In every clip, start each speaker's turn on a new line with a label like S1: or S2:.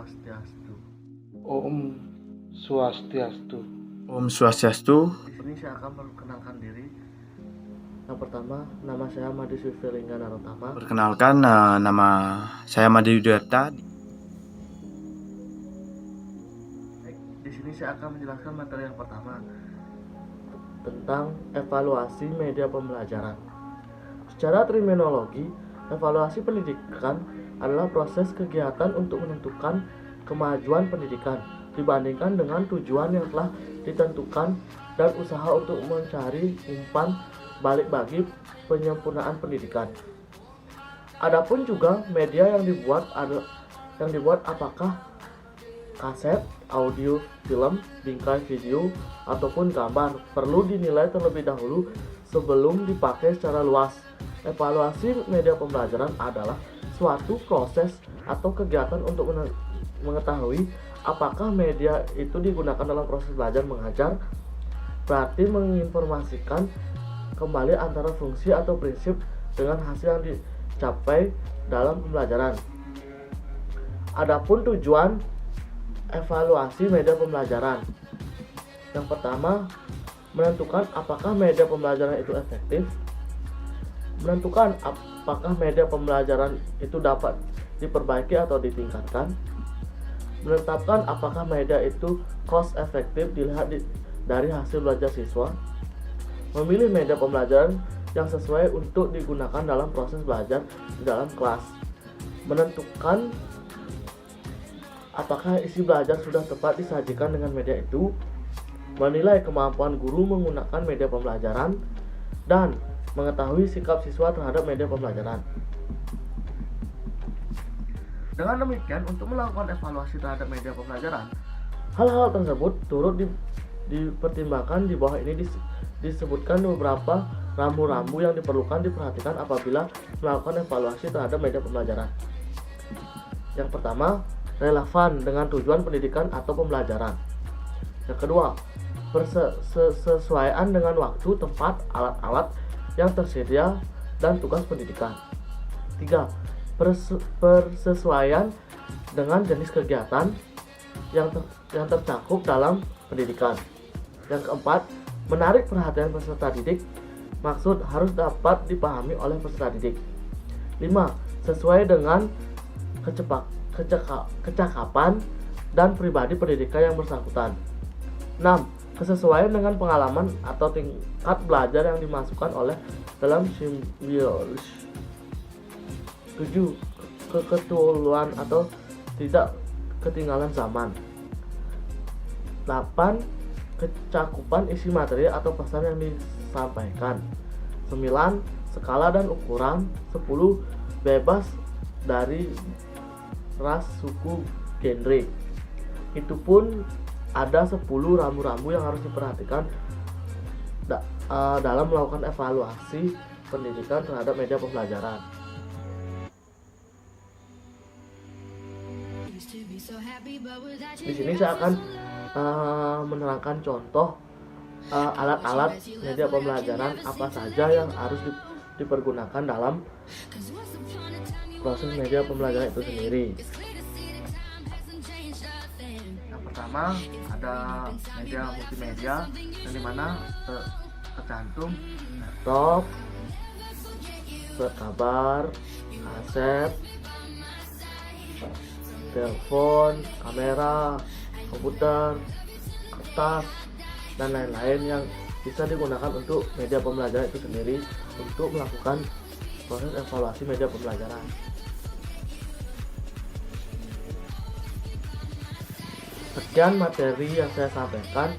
S1: Swastiastu.
S2: Om Swastiastu.
S3: Om Swastiastu.
S1: Di sini saya akan memperkenalkan diri. Yang pertama, nama saya Madi Swivelingga Narotama.
S3: Perkenalkan, nama saya Madi Yudiarta.
S1: Di sini saya akan menjelaskan materi yang pertama tentang evaluasi media pembelajaran. Secara terminologi, evaluasi pendidikan adalah proses kegiatan untuk menentukan kemajuan pendidikan dibandingkan dengan tujuan yang telah ditentukan dan usaha untuk mencari umpan balik bagi penyempurnaan pendidikan. Adapun juga media yang dibuat apakah kaset, audio, film, bingkai video, ataupun gambar perlu dinilai terlebih dahulu sebelum dipakai secara luas. Evaluasi media pembelajaran adalah suatu proses atau kegiatan untuk mengetahui apakah media itu digunakan dalam proses belajar mengajar, berarti menginformasikan kembali antara fungsi atau prinsip dengan hasil yang dicapai dalam pembelajaran. Adapun tujuan evaluasi media pembelajaran. Yang pertama, menentukan apakah media pembelajaran itu efektif, menentukan apakah media pembelajaran itu dapat diperbaiki atau ditingkatkan, menetapkan apakah media itu cost efektif dilihat dari hasil belajar siswa, memilih media pembelajaran yang sesuai untuk digunakan dalam proses belajar di dalam kelas, menentukan apakah isi belajar sudah tepat disajikan dengan media itu, menilai kemampuan guru menggunakan media pembelajaran, dan mengetahui sikap siswa terhadap media pembelajaran. Dengan demikian, untuk melakukan evaluasi terhadap media pembelajaran, hal-hal tersebut turut dipertimbangkan. Di bawah ini disebutkan beberapa rambu-rambu yang diperlukan diperhatikan apabila melakukan evaluasi terhadap media pembelajaran. Yang pertama, relevan dengan tujuan pendidikan atau pembelajaran. Yang kedua, persesuaian dengan waktu, tempat, alat-alat yang tersedia, dan tugas pendidikan. 3. Persesuaian dengan jenis kegiatan yang tercakup dalam pendidikan. Yang keempat, menarik perhatian peserta didik. Maksud harus dapat dipahami oleh peserta didik. 5. Sesuai dengan kecakapan dan pribadi pendidikan yang bersangkutan. 6. Kesesuaian dengan pengalaman atau tingkat belajar yang dimasukkan oleh dalam simbiosis. 7. Keketuaan atau tidak ketinggalan zaman. 8. Kecakupan isi materi atau pesan yang disampaikan. 9. Skala dan ukuran. 10. Bebas dari ras, suku, genre. Itu pun ada 10 rambu-rambu yang harus diperhatikan dalam melakukan evaluasi pendidikan terhadap media pembelajaran. Di sini saya akan menerangkan contoh alat-alat media pembelajaran apa saja yang harus dipergunakan dalam proses media pembelajaran itu sendiri. Yang pertama ada media multimedia yang dimana tercantum laptop, surat kabar, kaset, telepon, kamera, komputer, kertas, dan lain-lain yang bisa digunakan untuk media pembelajaran itu sendiri untuk melakukan proses evaluasi media pembelajaran. Sekian materi yang saya sampaikan.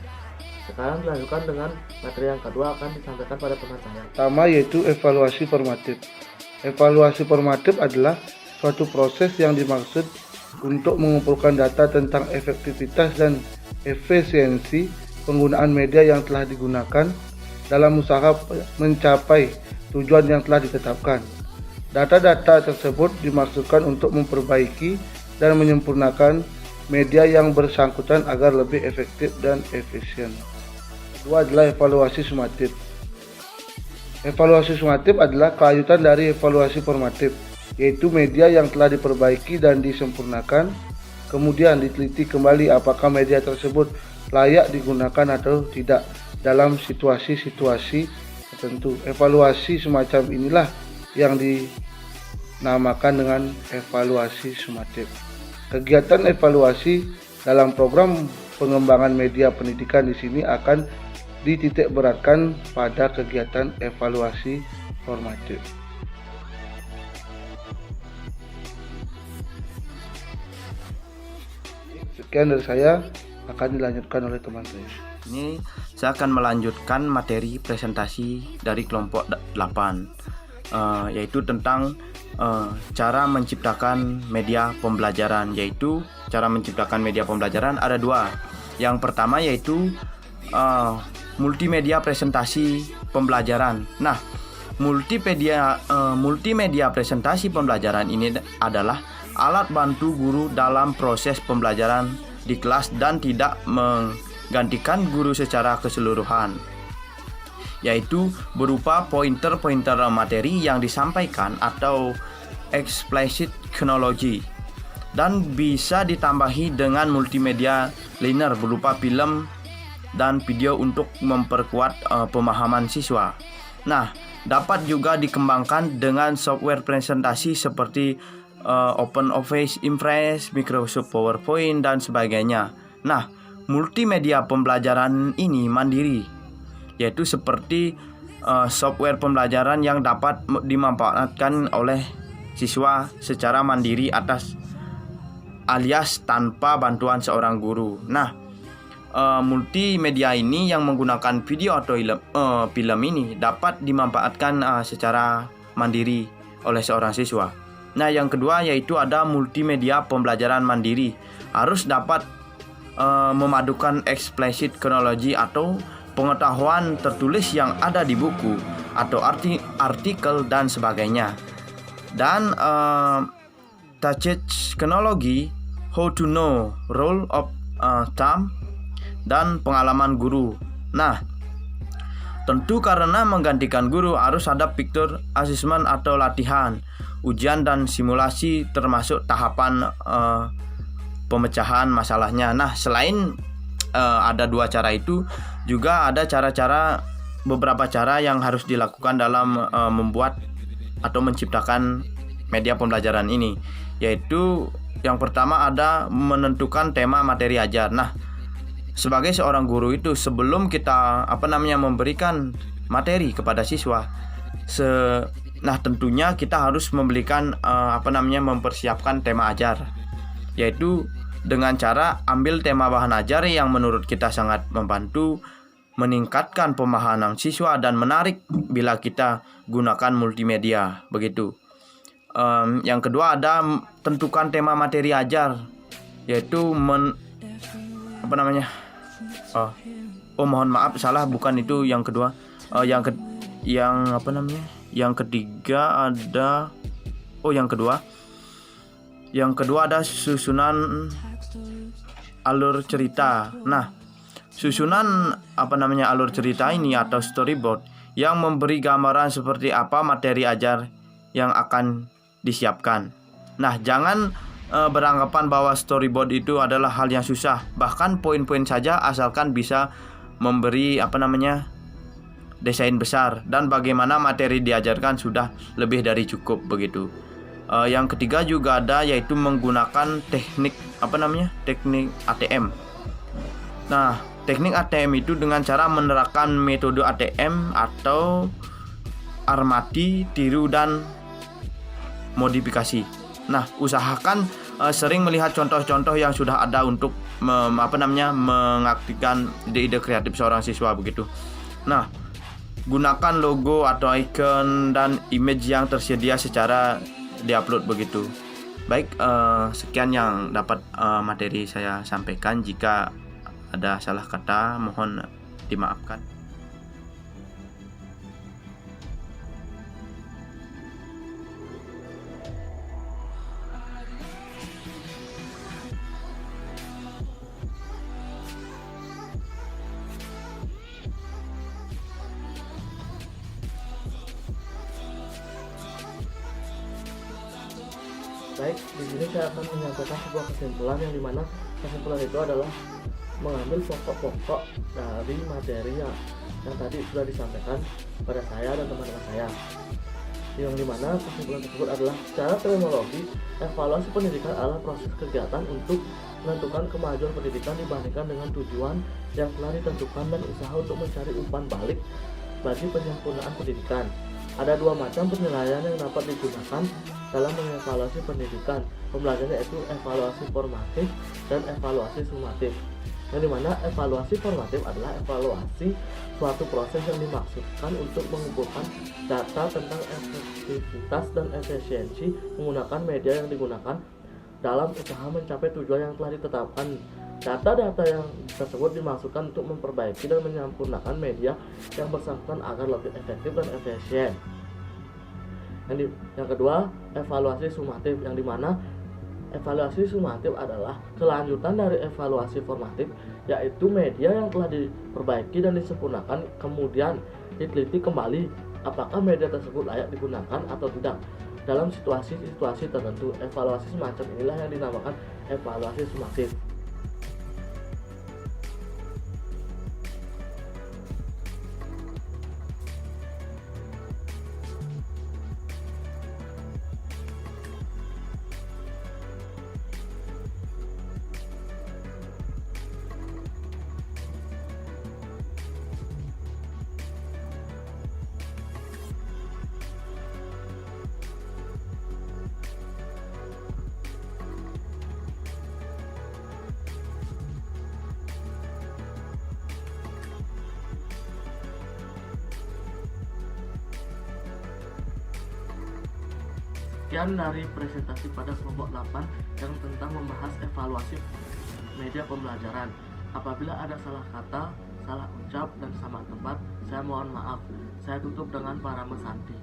S1: Sekarang dilanjutkan dengan materi yang kedua akan disampaikan pada teman saya.
S2: Pertama yaitu evaluasi formatif. Evaluasi formatif adalah suatu proses yang dimaksud untuk mengumpulkan data tentang efektivitas dan efisiensi penggunaan media yang telah digunakan dalam usaha mencapai tujuan yang telah ditetapkan. Data-data tersebut dimaksudkan untuk memperbaiki dan menyempurnakan media yang bersangkutan agar lebih efektif dan efisien. Kedua adalah evaluasi sumatif. Evaluasi sumatif adalah kelanjutan dari evaluasi formatif, yaitu media yang telah diperbaiki dan disempurnakan Kemudian diteliti kembali apakah media tersebut layak digunakan atau tidak dalam situasi-situasi tertentu. Evaluasi semacam inilah yang dinamakan dengan evaluasi sumatif. Kegiatan evaluasi dalam program pengembangan media pendidikan di sini akan dititik beratkan pada kegiatan evaluasi formatif. Sekian dari saya, akan dilanjutkan oleh teman saya.
S3: Ini saya akan melanjutkan materi presentasi dari kelompok 8, yaitu tentang cara menciptakan media pembelajaran. Yaitu cara menciptakan media pembelajaran ada dua. Yang pertama yaitu multimedia presentasi pembelajaran. Nah, multimedia presentasi pembelajaran ini adalah alat bantu guru dalam proses pembelajaran di kelas dan tidak menggantikan guru secara keseluruhan, yaitu berupa pointer-pointer materi yang disampaikan atau explicit chronology, dan bisa ditambahi dengan multimedia lainnya berupa film dan video untuk memperkuat pemahaman siswa. Nah, dapat juga dikembangkan dengan software presentasi seperti OpenOffice Impress, Microsoft PowerPoint, dan sebagainya. Nah, multimedia pembelajaran ini mandiri, yaitu seperti software pembelajaran yang dapat dimanfaatkan oleh siswa secara mandiri alias tanpa bantuan seorang guru. Nah, multimedia ini yang menggunakan video atau film ini dapat dimanfaatkan secara mandiri oleh seorang siswa. Nah, yang kedua yaitu ada multimedia pembelajaran mandiri, harus dapat memadukan explicit chronology atau pengetahuan tertulis yang ada di buku atau artikel dan sebagainya, dan touch chronology, how to know, role of thumb, dan pengalaman guru. Nah, tentu karena menggantikan guru harus ada picture assessment atau latihan, ujian dan simulasi termasuk tahapan pemecahan masalahnya. Nah, selain ada dua cara itu, juga ada beberapa cara yang harus dilakukan dalam membuat atau menciptakan media pembelajaran ini, yaitu yang pertama ada menentukan tema materi ajar. Nah, sebagai seorang guru itu sebelum kita memberikan materi kepada siswa, nah tentunya kita harus mempersiapkan tema ajar, yaitu dengan cara ambil tema bahan ajar yang menurut kita sangat membantu meningkatkan pemahaman siswa dan menarik bila kita gunakan multimedia begitu. Yang kedua ada tentukan tema materi ajar, yaitu mohon maaf salah, bukan itu yang kedua. Yang ketiga ada yang kedua ada susunan alur cerita. Nah, susunan alur cerita ini atau storyboard yang memberi gambaran seperti apa materi ajar yang akan disiapkan. Nah, jangan beranggapan bahwa storyboard itu adalah hal yang susah. Bahkan poin-poin saja asalkan bisa memberi desain besar dan bagaimana materi diajarkan sudah lebih dari cukup begitu. Yang ketiga juga ada yaitu menggunakan teknik ATM. Nah, teknik ATM itu dengan cara menerapkan metode ATM atau amati, tiru, dan modifikasi. Nah, usahakan sering melihat contoh-contoh yang sudah ada untuk mengaktifkan ide-ide kreatif seorang siswa begitu. Nah, gunakan logo atau icon dan image yang tersedia secara diupload begitu. Baik, sekian yang dapat materi saya sampaikan. Jika ada salah kata mohon dimaafkan.
S1: Baik, di sini saya akan menyampaikan sebuah kesimpulan yang dimana kesimpulan itu adalah mengambil pokok-pokok dari materi yang tadi sudah disampaikan pada saya dan teman-teman saya, yang dimana kesimpulan tersebut adalah secara terminologi, evaluasi pendidikan adalah proses kegiatan untuk menentukan kemajuan pendidikan dibandingkan dengan tujuan yang telah ditentukan dan usaha untuk mencari umpan balik bagi penyempurnaan pendidikan. Ada dua macam penilaian yang dapat digunakan dalam mengevaluasi pendidikan pembelajaran, yaitu evaluasi formatif dan evaluasi sumatif. Yang dimana evaluasi formatif adalah evaluasi suatu proses yang dimaksudkan untuk mengumpulkan data tentang efektivitas dan efisiensi menggunakan media yang digunakan dalam usaha mencapai tujuan yang telah ditetapkan. Data-data yang tersebut dimaksudkan untuk memperbaiki dan menyempurnakan media yang bersangkutan agar lebih efektif dan efisien. Yang kedua, evaluasi sumatif, yang dimana evaluasi sumatif adalah kelanjutan dari evaluasi formatif, yaitu media yang telah diperbaiki dan disempurnakan kemudian diteliti kembali apakah media tersebut layak digunakan atau tidak dalam situasi-situasi tertentu. Evaluasi semacam inilah yang dinamakan evaluasi sumatif. Sekian dari presentasi pada kelompok 8 yang tentang membahas evaluasi media pembelajaran. Apabila ada salah kata, salah ucap, dan salah tempat, saya mohon maaf. Saya tutup dengan para mesanti.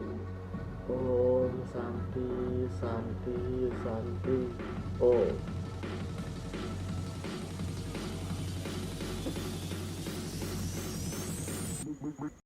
S1: Om Santi Santi Santi Om.